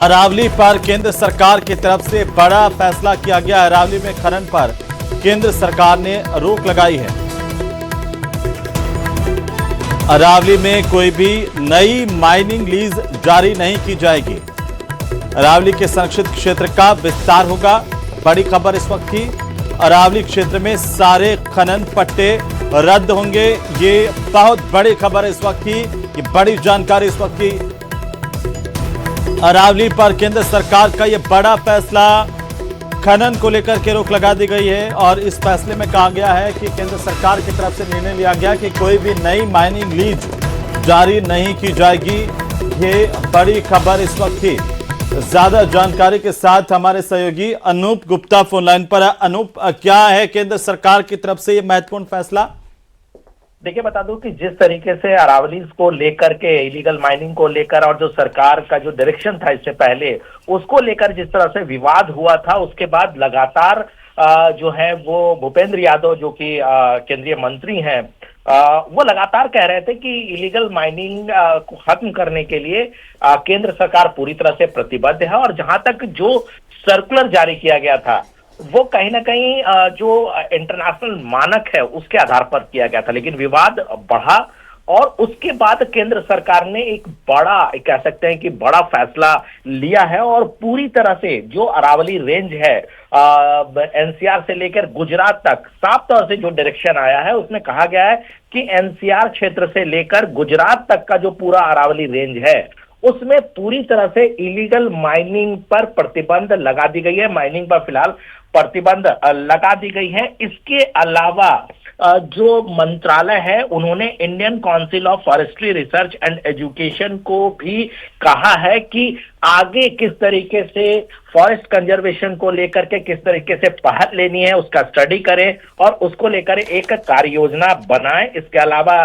अरावली पर केंद्र सरकार की तरफ से बड़ा फैसला किया गया। अरावली में खनन पर केंद्र सरकार ने रोक लगाई है। अरावली में कोई भी नई माइनिंग लीज जारी नहीं की जाएगी। अरावली के संरक्षित क्षेत्र का विस्तार होगा। बड़ी खबर इस वक्त की, अरावली क्षेत्र में सारे खनन पट्टे रद्द होंगे। ये बहुत बड़ी खबर इस वक्त की, ये बड़ी जानकारी इस वक्त की। अरावली पर केंद्र सरकार का यह बड़ा फैसला, खनन को लेकर के रोक लगा दी गई है और इस फैसले में कहा गया है कि केंद्र सरकार की तरफ से निर्णय लिया गया कि कोई भी नई माइनिंग लीज जारी नहीं की जाएगी। ये बड़ी खबर इस वक्त की। ज्यादा जानकारी के साथ हमारे सहयोगी अनूप गुप्ता फोन लाइन पर है। अनूप, क्या है केंद्र सरकार की तरफ से ये महत्वपूर्ण फैसला? देखिए, बता दूं कि जिस तरीके से अरावली को लेकर के इलीगल माइनिंग को लेकर और जो सरकार का जो डायरेक्शन था इससे पहले, उसको लेकर जिस तरह से विवाद हुआ था, उसके बाद लगातार जो है वो भूपेंद्र यादव जो कि केंद्रीय मंत्री हैं, वो लगातार कह रहे थे कि इलीगल माइनिंग को खत्म करने के लिए केंद्र सरकार पूरी तरह से प्रतिबद्ध है। और जहां तक जो सर्कुलर जारी किया गया था वो कहीं ना कहीं जो इंटरनेशनल मानक है उसके आधार पर किया गया था, लेकिन विवाद बढ़ा और उसके बाद केंद्र सरकार ने एक बड़ा, कह सकते हैं कि बड़ा फैसला लिया है और पूरी तरह से जो अरावली रेंज है एनसीआर से लेकर गुजरात तक, साफ तौर से जो डायरेक्शन आया है उसमें कहा गया है कि एनसीआर क्षेत्र से लेकर गुजरात तक का जो पूरा अरावली रेंज है उसमें पूरी तरह से इलीगल माइनिंग पर प्रतिबंध लगा दी गई है। माइनिंग पर फिलहाल प्रतिबंध लगा दी गई है। इसके अलावा जो मंत्रालय है उन्होंने Indian council of forestry research and education को भी कहा है कि आगे किस तरीके से फॉरेस्ट कंजर्वेशन को लेकर के किस तरीके से पहल लेनी है उसका स्टडी करें और उसको लेकर एक कार्य योजना बनाएं। इसके अलावा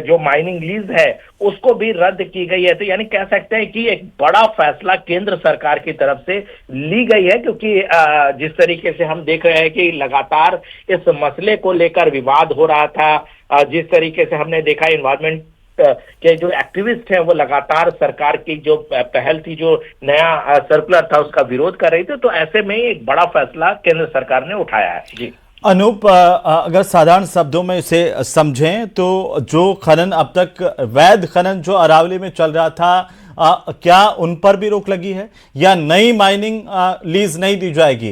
जो माइनिंग लीज है उसको भी रद्द की गई है। तो यानी कह सकते हैं कि एक बड़ा फैसला केंद्र सरकार की तरफ से ली गई है, क्योंकि जिस तरीके से हम देख रहे हैं कि लगातार इस मसले को लेकर विवाद हो रहा था, जिस तरीके से हमने देखा एनवायरमेंट के जो एक्टिविस्ट हैं वो लगातार सरकार की जो पहल थी, जो नया सर्कुलर था उसका विरोध कर रही थी। तो ऐसे में एक बड़ा फैसला केंद्र सरकार ने उठाया है। जी अनूप, अगर साधारण शब्दों में इसे समझें तो जो खनन अब तक वैध खनन जो अरावली में चल रहा था, क्या उन पर भी रोक लगी है या नई माइनिंग लीज नहीं दी जाएगी?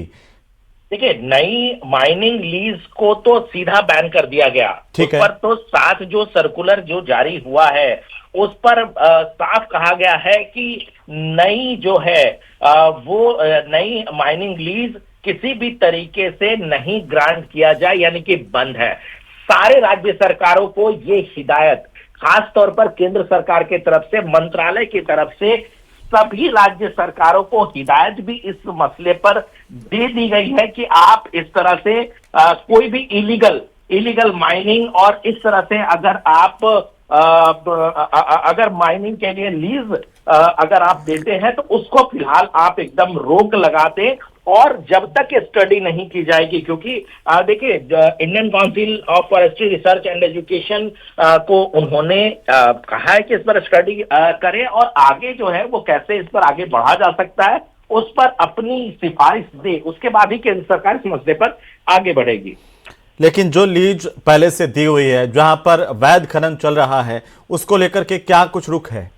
देखिए, नई माइनिंग लीज को तो सीधा बैन कर दिया गया। ठीक है। उस पर तो साथ जो सर्कुलर जो जारी हुआ है उस पर साफ कहा गया है कि नई जो है वो नई माइनिंग लीज किसी भी तरीके से नहीं ग्रांट किया जाए, यानी कि बंद है। सारे राज्य सरकारों को ये हिदायत खास तौर पर केंद्र सरकार की तरफ से, मंत्रालय की तरफ से सभी राज्य सरकारों को हिदायत भी इस मसले पर दे दी गई है कि आप इस तरह से कोई भी इलीगल माइनिंग और इस तरह से अगर आप अगर माइनिंग के लिए लीज अगर आप देते हैं तो उसको फिलहाल आप एकदम रोक लगा दें और जब तक स्टडी नहीं की जाएगी, क्योंकि देखिए Indian council of forestry research and education को उन्होंने कहा है कि इस पर स्टडी करें और आगे जो है वो कैसे इस पर आगे बढ़ा जा सकता है उस पर अपनी सिफारिश दे, उसके बाद ही केंद्र सरकार इस मसले पर आगे बढ़ेगी। लेकिन जो लीज पहले से दी हुई है, जहां पर वैध खनन चल रहा है, उसको लेकर के क्या कुछ रुख है?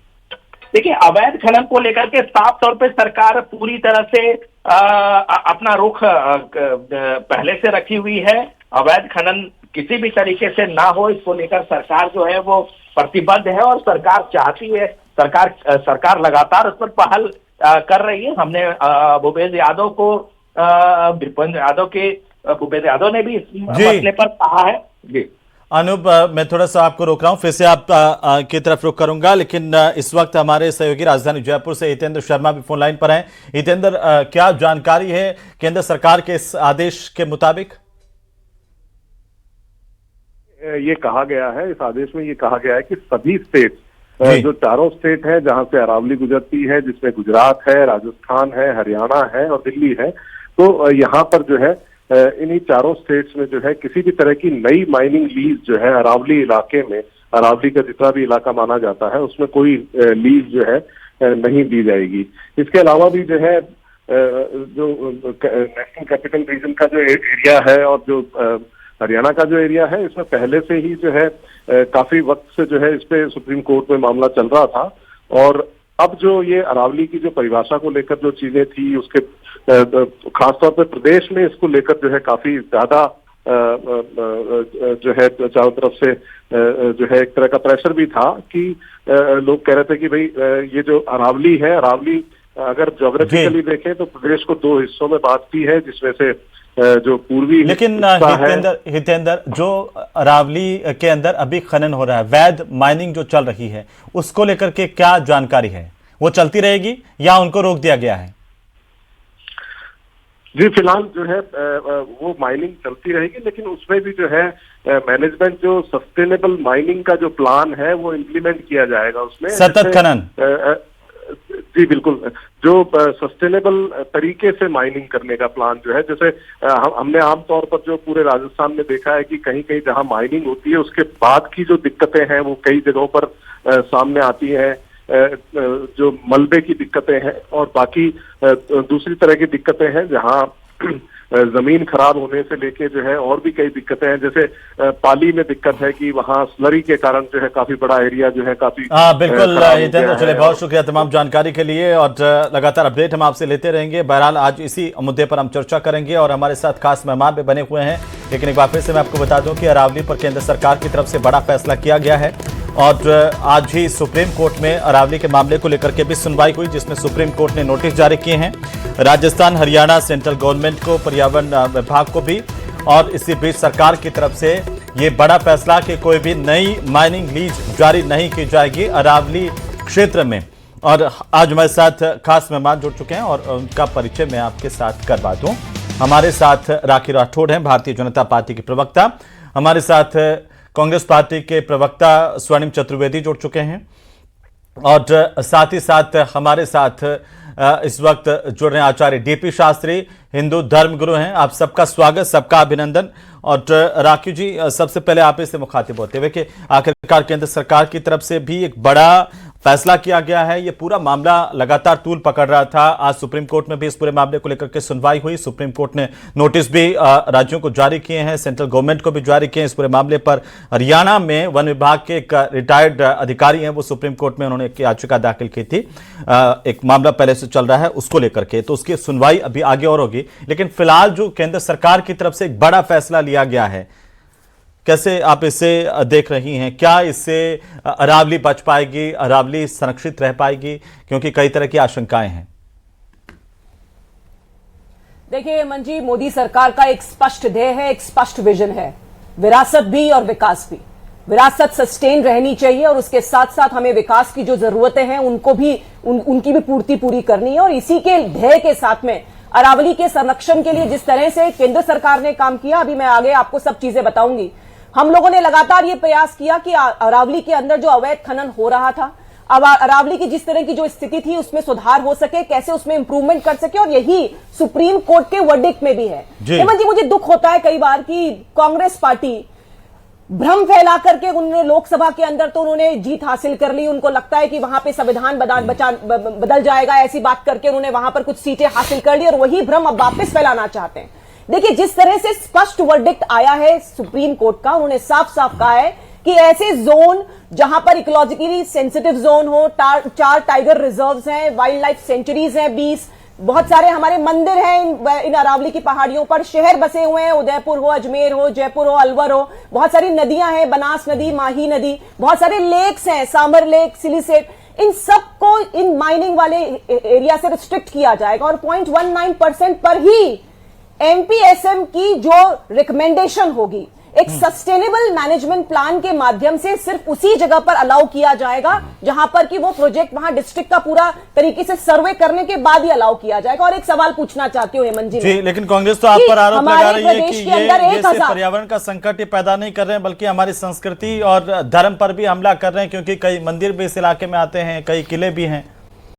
देखिए, अवैध खनन को लेकर के साफ तौर पे सरकार पूरी तरह से अपना रुख पहले से रखी हुई है। अवैध खनन किसी भी तरीके से ना हो, इसको लेकर सरकार जो है वो प्रतिबद्ध है और सरकार चाहती है, सरकार लगातार उस पर पहल कर रही है। हमने भूपेंद्र यादव ने भी इस मसले पर कहा है। जी अनूप, मैं थोड़ा सा आपको रोक रहा हूं, फिर से आप की तरफ रुख करूंगा, लेकिन इस वक्त हमारे सहयोगी राजधानी जयपुर से हितेंद्र शर्मा भी फोन लाइन पर हैं। हितेंद्र, क्या जानकारी है केंद्र सरकार के इस आदेश के मुताबिक? ये कहा गया है, इस आदेश में ये कहा गया है कि सभी स्टेट, जो चारों स्टेट है जहां से अरावली गुजरती है, जिसमें गुजरात है, राजस्थान है, हरियाणा है और दिल्ली है, तो यहाँ पर जो है इन्हीं चारों स्टेट्स में जो है किसी भी तरह की नई माइनिंग लीज जो है अरावली इलाके में, अरावली का जितना भी इलाका माना जाता है उसमें कोई लीज जो है नहीं दी जाएगी। इसके अलावा भी जो है जो नेशनल कैपिटल रीजन का जो एरिया है और जो हरियाणा का जो एरिया है, इसमें पहले से ही जो है काफी वक्त से जो है इस पे सुप्रीम कोर्ट में मामला चल रहा था। और अब जो ये अरावली की जो परिभाषा को लेकर जो चीजें थी, उसके खासतौर पर प्रदेश में इसको लेकर जो है काफी ज्यादा जो है चारों तरफ से जो है एक तरह का प्रेशर भी था कि लोग कह रहे थे कि भाई ये जो अरावली है, अरावली अगर ज्योग्राफिकली देखें तो प्रदेश को दो हिस्सों में बांटती है, जिसमें से जो पूर्वी लेकिन हितेंद्र, जो अरावली के अंदर अभी खनन हो रहा है, वैध माइनिंग जो चल रही है, उसको लेकर के क्या जानकारी है? वो चलती रहेगी या उनको रोक दिया गया है? जी, फिलहाल जो है वो माइनिंग चलती रहेगी, लेकिन उसमें भी जो है मैनेजमेंट जो सस्टेनेबल माइनिंग का जो प्लान है वो इम्प्लीमेंट किया जाएगा उसमें। सतत खनन, जी बिल्कुल, जो सस्टेनेबल तरीके से माइनिंग करने का प्लान जो है, जैसे हमने आमतौर पर जो पूरे राजस्थान में देखा है कि कहीं कहीं जहां माइनिंग होती है उसके बाद की जो दिक्कतें हैं वो कई जगहों पर सामने आती हैं, जो मलबे की दिक्कतें हैं और बाकी दूसरी तरह की दिक्कतें हैं जहां जमीन खराब होने से लेके जो है और भी कई दिक्कतें हैं। जैसे पाली में दिक्कत है कि वहां स्लरी के कारण जो है काफी बड़ा एरिया जो है काफी बिल्कुल। चलिए, बहुत शुक्रिया तमाम जानकारी के लिए और लगातार अपडेट हम आपसे लेते रहेंगे। बहरहाल आज इसी मुद्दे पर हम चर्चा करेंगे और हमारे साथ खास मेहमान भी बने हुए हैं। लेकिन एक बार फिर से मैं आपको बता दूं कि अरावली पर केंद्र सरकार की तरफ से बड़ा फैसला किया गया है और आज ही सुप्रीम कोर्ट में अरावली के मामले को लेकर के भी सुनवाई हुई, जिसमें सुप्रीम कोर्ट ने नोटिस जारी किए हैं राजस्थान, हरियाणा, सेंट्रल गवर्नमेंट को, पर्यावरण विभाग को भी। और इसी बीच सरकार की तरफ से ये बड़ा फैसला कि कोई भी नई माइनिंग लीज जारी नहीं की जाएगी अरावली क्षेत्र में। और आज हमारे साथ खास मेहमान जुड़ चुके हैं और उनका परिचय मैं आपके साथ करवा दूं। हमारे साथ राखी राठौड़ हैं, भारतीय जनता पार्टी के प्रवक्ता। हमारे साथ कांग्रेस पार्टी के प्रवक्ता स्वर्णिम चतुर्वेदी जुड़ चुके हैं और साथ ही साथ हमारे साथ इस वक्त जुड़ रहे हैं आचार्य डीपी शास्त्री, हिंदू धर्म गुरु हैं। आप सबका स्वागत, सबका अभिनंदन। और राखी जी, सबसे पहले आप इससे मुखातिब होते हुए कि आखिरकार केंद्र सरकार की तरफ से भी एक बड़ा फैसला किया गया है। ये पूरा मामला लगातार तूल पकड़ रहा था। आज सुप्रीम कोर्ट में भी इस पूरे मामले को लेकर के सुनवाई हुई। सुप्रीम कोर्ट ने नोटिस भी राज्यों को जारी किए हैं, सेंट्रल गवर्नमेंट को भी जारी किए हैं इस पूरे मामले पर। हरियाणा में वन विभाग के एक रिटायर्ड अधिकारी हैं, वो सुप्रीम कोर्ट में उन्होंने एक याचिका दाखिल की थी, एक मामला पहले से चल रहा है उसको लेकर के, तो उसकी सुनवाई अभी आगे और होगी। लेकिन फिलहाल जो केंद्र सरकार की तरफ से एक बड़ा फैसला लिया गया है, कैसे आप इसे देख रही हैं? क्या इससे अरावली बच पाएगी, अरावली संरक्षित रह पाएगी? क्योंकि कई तरह की आशंकाएं हैं। देखिए हेमंत जी, मोदी सरकार का एक स्पष्ट ध्येय है, एक स्पष्ट विजन है, विरासत भी और विकास भी। विरासत सस्टेन रहनी चाहिए और उसके साथ साथ हमें विकास की जो जरूरतें हैं उनको भी उनकी भी पूरी करनी है। और इसी के ध्येय के साथ में अरावली के संरक्षण के लिए जिस तरह से केंद्र सरकार ने काम किया, अभी मैं आगे आपको सब चीजें बताऊंगी। हम लोगों ने लगातार ये प्रयास किया कि अरावली के अंदर जो अवैध खनन हो रहा था, अब अरावली की जिस तरह की जो स्थिति थी उसमें सुधार हो सके, कैसे उसमें इंप्रूवमेंट कर सके, और यही सुप्रीम कोर्ट के वर्डिक्ट में भी है। हेमंत जी, मुझे दुख होता है कई बार कि कांग्रेस पार्टी भ्रम फैला करके उन्होंने लोकसभा के अंदर तो उन्होंने जीत हासिल कर ली, उनको लगता है कि वहां पे संविधान बदल जाएगा, ऐसी बात करके उन्होंने वहां पर कुछ सीटें हासिल कर ली और वही भ्रम अब वापस फैलाना चाहते हैं। देखिए, जिस तरह से स्पष्ट वर्डिक्ट आया है सुप्रीम कोर्ट का, उन्होंने साफ साफ कहा है कि ऐसे जोन जहां पर इकोलॉजिकली सेंसिटिव जोन हो, 4 टाइगर रिजर्व्स हैं, वाइल्ड लाइफ सेंचुरीज हैं 20, बहुत सारे हमारे मंदिर हैं इन अरावली की पहाड़ियों पर, शहर बसे हुए हैं, उदयपुर हो, अजमेर हो, जयपुर हो, अलवर हो, बहुत सारी नदियां हैं, बनास नदी, माही नदी, बहुत सारे लेक्स हैं, सामर लेक, सिलिसेट, इन सबको इन माइनिंग वाले एरिया से रिस्ट्रिक्ट किया जाएगा। और 0.19% पर ही एमपीएसएम की जो रिकमेंडेशन होगी, एक सस्टेनेबल मैनेजमेंट प्लान के माध्यम से सिर्फ उसी जगह पर अलाउ किया जाएगा जहां पर कि वो प्रोजेक्ट वहां डिस्ट्रिक्ट का पूरा तरीके से सर्वे करने के बाद ही अलाउ किया जाएगा। और एक सवाल पूछना चाहती हूँ हेमंत जी, लेकिन कांग्रेस तो आप पर आरोप लगा रही है कि ये सिर्फ पर्यावरण का संकट ही पैदा नहीं कर रहे हैं, बल्कि हमारी संस्कृति और धर्म पर भी हमला कर रहे हैं, क्योंकि कई मंदिर भी इस इलाके में आते हैं, कई किले भी हैं।